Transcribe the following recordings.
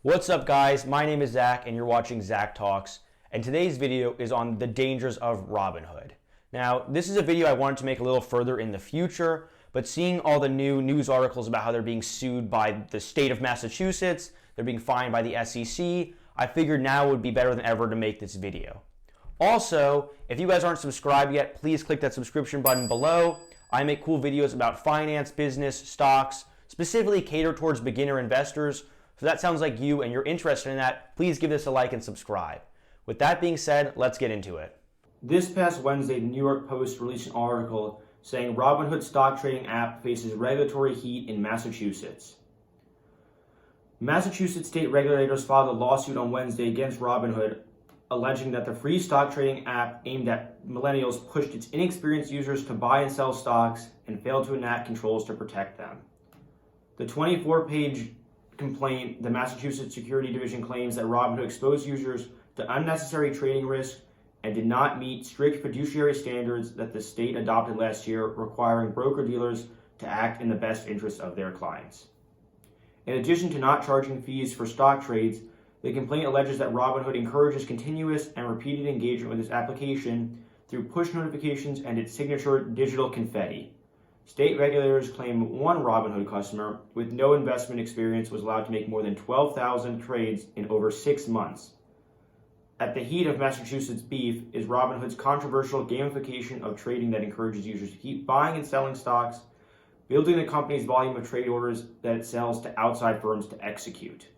What's up, guys? My name is Zach and you're watching Zach Talks, and today's video is on the dangers of Robinhood. Now, this is a video I wanted to make a little further in the future, but seeing all the new news articles about how they're being sued by the state of Massachusetts, they're being fined by the SEC, I figured now would be better than ever to make this video. Also, if you guys aren't subscribed yet, please click that subscription button below. I make cool videos about finance, business, stocks, specifically catered towards beginner investors. So that sounds like you and you're interested in that, please give this a like and subscribe. With that being said, let's get into it. This past Wednesday, the New York Post released an article saying Robinhood stock trading app faces regulatory heat in Massachusetts. Massachusetts state regulators filed a lawsuit on Wednesday against Robinhood, alleging that the free stock trading app aimed at millennials pushed its inexperienced users to buy and sell stocks and failed to enact controls to protect them. The 24-page complaint, the Massachusetts Security Division claims that Robinhood exposed users to unnecessary trading risk and did not meet strict fiduciary standards that the state adopted last year, requiring broker-dealers to act in the best interests of their clients. In addition to not charging fees for stock trades, the complaint alleges that Robinhood encourages continuous and repeated engagement with its application through push notifications and its signature digital confetti. State regulators claim one Robinhood customer with no investment experience was allowed to make more than 12,000 trades in over 6 months. At the heat of Massachusetts beef is Robinhood's controversial gamification of trading that encourages users to keep buying and selling stocks, building the company's volume of trade orders that it sells to outside firms to execute.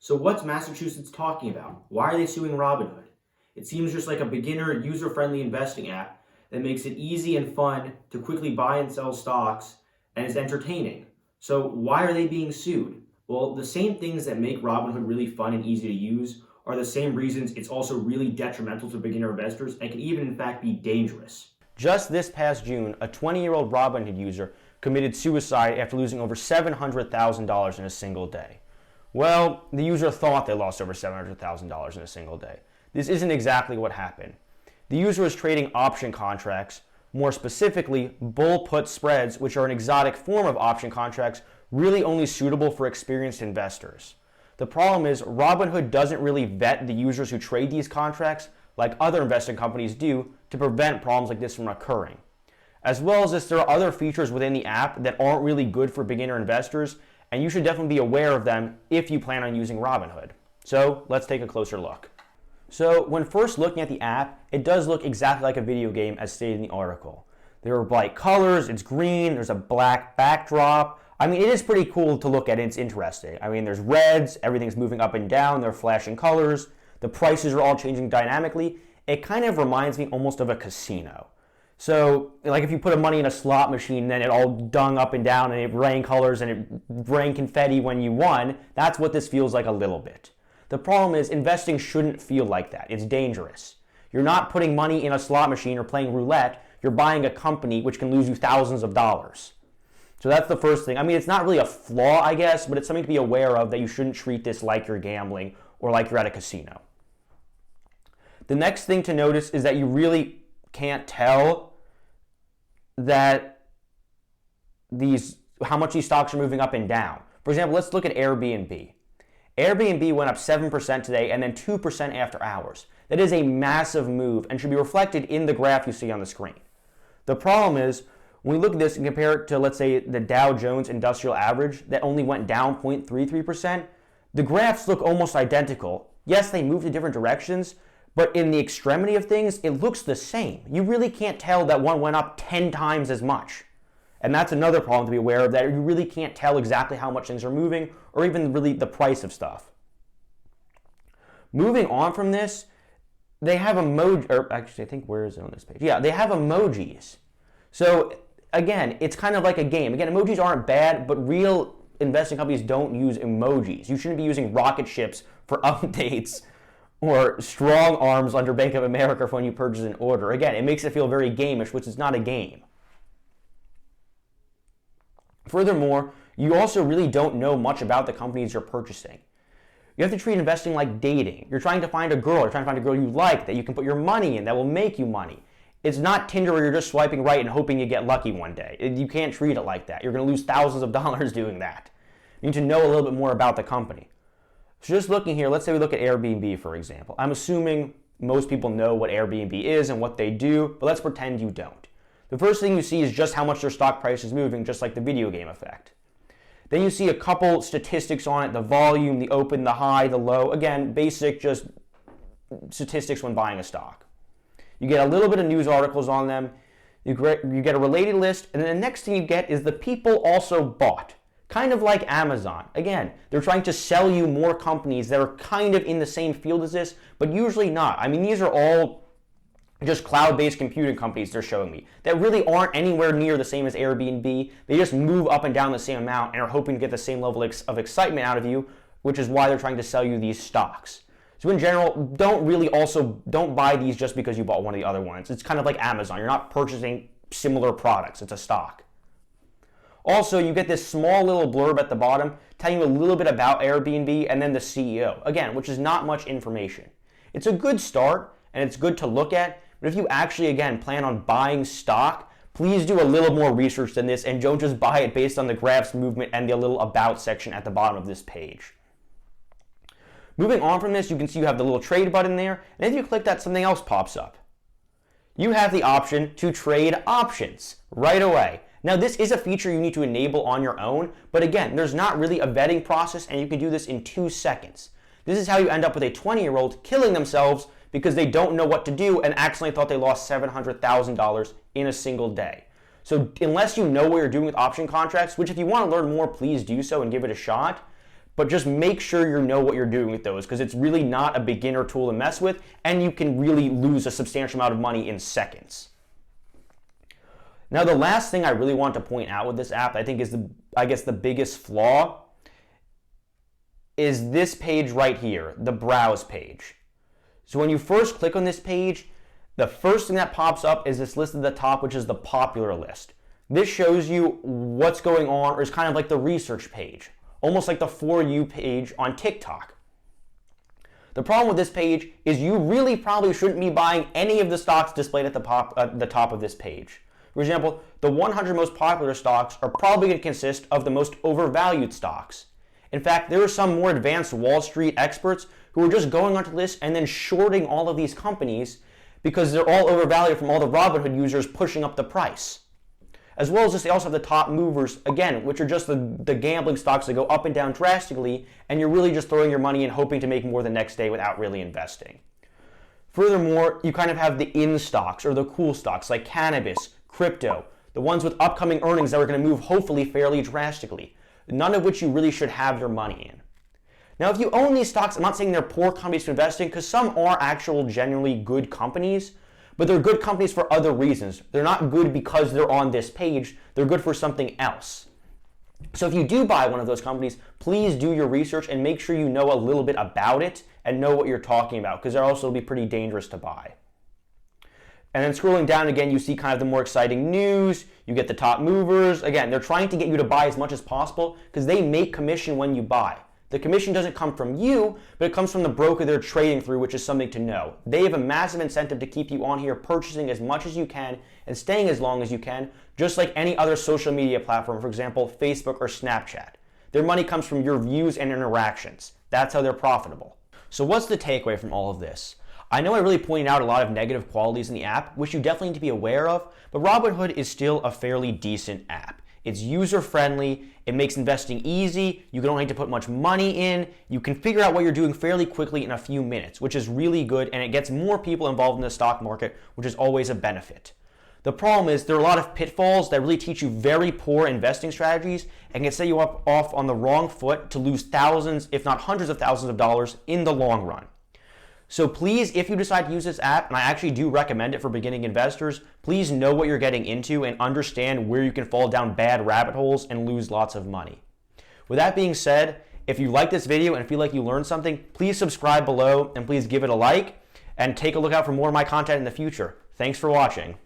So what's Massachusetts talking about? Why are they suing Robinhood? It seems just like a beginner, user-friendly investing app that makes it easy and fun to quickly buy and sell stocks and is entertaining. So why are they being sued? Well, the same things that make Robinhood really fun and easy to use are the same reasons it's also really detrimental to beginner investors and can even in fact be dangerous. Just this past June, a 20-year-old Robinhood user committed suicide after losing over $700,000 in a single day. Well, the user thought they lost over $700,000 in a single day. This isn't exactly what happened. The user was trading option contracts, more specifically bull put spreads, which are an exotic form of option contracts really only suitable for experienced investors. The problem is Robinhood doesn't really vet the users who trade these contracts like other investing companies do to prevent problems like this from occurring. As well as this, there are other features within the app that aren't really good for beginner investors, and you should definitely be aware of them if you plan on using Robinhood. So let's take a closer look. So when first looking at the app, it does look exactly like a video game as stated in the article. There are bright colors, it's green, there's a black backdrop. I mean, it is pretty cool to look at, and it's interesting. I mean, there's reds, everything's moving up and down, there are flashing colors, the prices are all changing dynamically. It kind of reminds me almost of a casino. So, like if you put money in a slot machine, then it all dung up and down and it rang colors and it rang confetti when you won, that's what this feels like a little bit. The problem is investing shouldn't feel like that. It's dangerous. You're not putting money in a slot machine or playing roulette. You're buying a company which can lose you thousands of dollars. So that's the first thing. I mean, it's not really a flaw, I guess, but it's something to be aware of, that you shouldn't treat this like you're gambling or like you're at a casino. The next thing to notice is that you really can't tell that how much these stocks are moving up and down. For example, let's look at Airbnb. Airbnb went up 7% today and then 2% after hours. That is a massive move and should be reflected in the graph you see on the screen. The problem is, when we look at this and compare it to, let's say, the Dow Jones Industrial Average that only went down 0.33%, the graphs look almost identical. Yes, they moved in different directions, but in the extremity of things, it looks the same. You really can't tell that one went up 10 times as much. And that's another problem to be aware of, that you really can't tell exactly how much things are moving or even really the price of stuff. Moving on from this, they have emoji, or actually I think where is it on this page? Yeah, they have emojis. So again, it's kind of like a game. Again, emojis aren't bad, but real investing companies don't use emojis. You shouldn't be using rocket ships for updates or strong arms under Bank of America for when you purchase an order. Again, it makes it feel very gamish, which is not a game. Furthermore, you also really don't know much about the companies you're purchasing. You have to treat investing like dating. You're trying to find a girl. You're trying to find a girl you like, that you can put your money in, that will make you money. It's not Tinder where you're just swiping right and hoping you get lucky one day. You can't treat it like that. You're going to lose thousands of dollars doing that. You need to know a little bit more about the company. So just looking here, let's say we look at Airbnb, for example. I'm assuming most people know what Airbnb is and what they do, but let's pretend you don't. The first thing you see is just how much their stock price is moving, just like the video game effect. Then you see a couple statistics on it, the volume, the open, the high, the low. Again, basic just statistics when buying a stock. You get a little bit of news articles on them. You get a related list, and then the next thing you get is the people also bought. Kind of like Amazon. Again, they're trying to sell you more companies that are kind of in the same field as this, but usually not. I mean, these are all just cloud-based computing companies they're showing me that really aren't anywhere near the same as Airbnb. They just move up and down the same amount and are hoping to get the same level of excitement out of you, which is why they're trying to sell you these stocks. So in general, don't buy these just because you bought one of the other ones. It's kind of like Amazon. You're not purchasing similar products. It's a stock. Also, you get this small little blurb at the bottom telling you a little bit about Airbnb and then the CEO, again, which is not much information. It's a good start and it's good to look at, but if you actually, again, plan on buying stock, please do a little more research than this and don't just buy it based on the graphs movement and the little about section at the bottom of this page. Moving on from this, you can see you have the little trade button there, and if you click that, something else pops up. You have the option to trade options right away. Now, this is a feature you need to enable on your own, but again, there's not really a vetting process, and you can do this in 2 seconds. This is how you end up with a 20-year-old killing themselves because they don't know what to do and accidentally thought they lost $700,000 in a single day. So unless you know what you're doing with option contracts, which if you want to learn more, please do so and give it a shot, but just make sure you know what you're doing with those because it's really not a beginner tool to mess with, and you can really lose a substantial amount of money in seconds. Now, the last thing I really want to point out with this app, I think is the biggest flaw, is this page right here, the browse page. So when you first click on this page, the first thing that pops up is this list at the top, which is the popular list. This shows you what's going on, or is kind of like the research page, almost like the For You page on TikTok. The problem with this page is you really probably shouldn't be buying any of the stocks displayed at the top of this page. For example, the 100 most popular stocks are probably going to consist of the most overvalued stocks. In fact, there are some more advanced Wall Street experts who are just going onto this and then shorting all of these companies because they're all overvalued from all the Robinhood users pushing up the price. As well as this, they also have the top movers, again, which are just the gambling stocks that go up and down drastically, and you're really just throwing your money in hoping to make more the next day without really investing. Furthermore, you kind of have the in stocks or the cool stocks like cannabis, crypto, the ones with upcoming earnings that are going to move hopefully fairly drastically, none of which you really should have your money in. Now, if you own these stocks, I'm not saying they're poor companies to invest in because some are actual genuinely good companies, but they're good companies for other reasons. They're not good because they're on this page, they're good for something else. So if you do buy one of those companies, please do your research and make sure you know a little bit about it and know what you're talking about because they'll also be pretty dangerous to buy. And then scrolling down again, you see kind of the more exciting news. You get the top movers. Again, they're trying to get you to buy as much as possible because they make commission when you buy. The commission doesn't come from you, but it comes from the broker they're trading through, which is something to know. They have a massive incentive to keep you on here purchasing as much as you can and staying as long as you can, just like any other social media platform, for example, Facebook or Snapchat. Their money comes from your views and interactions. That's how they're profitable. So what's the takeaway from all of this? I know I really pointed out a lot of negative qualities in the app, which you definitely need to be aware of, but Robinhood is still a fairly decent app. It's user-friendly, it makes investing easy, you don't need to put much money in, you can figure out what you're doing fairly quickly in a few minutes, which is really good, and it gets more people involved in the stock market, which is always a benefit. The problem is there are a lot of pitfalls that really teach you very poor investing strategies and can set you off on the wrong foot to lose thousands, if not hundreds of thousands of dollars in the long run. So please, if you decide to use this app, and I actually do recommend it for beginning investors, please know what you're getting into and understand where you can fall down bad rabbit holes and lose lots of money. With that being said, if you like this video and feel like you learned something, please subscribe below and please give it a like and take a look out for more of my content in the future. Thanks for watching.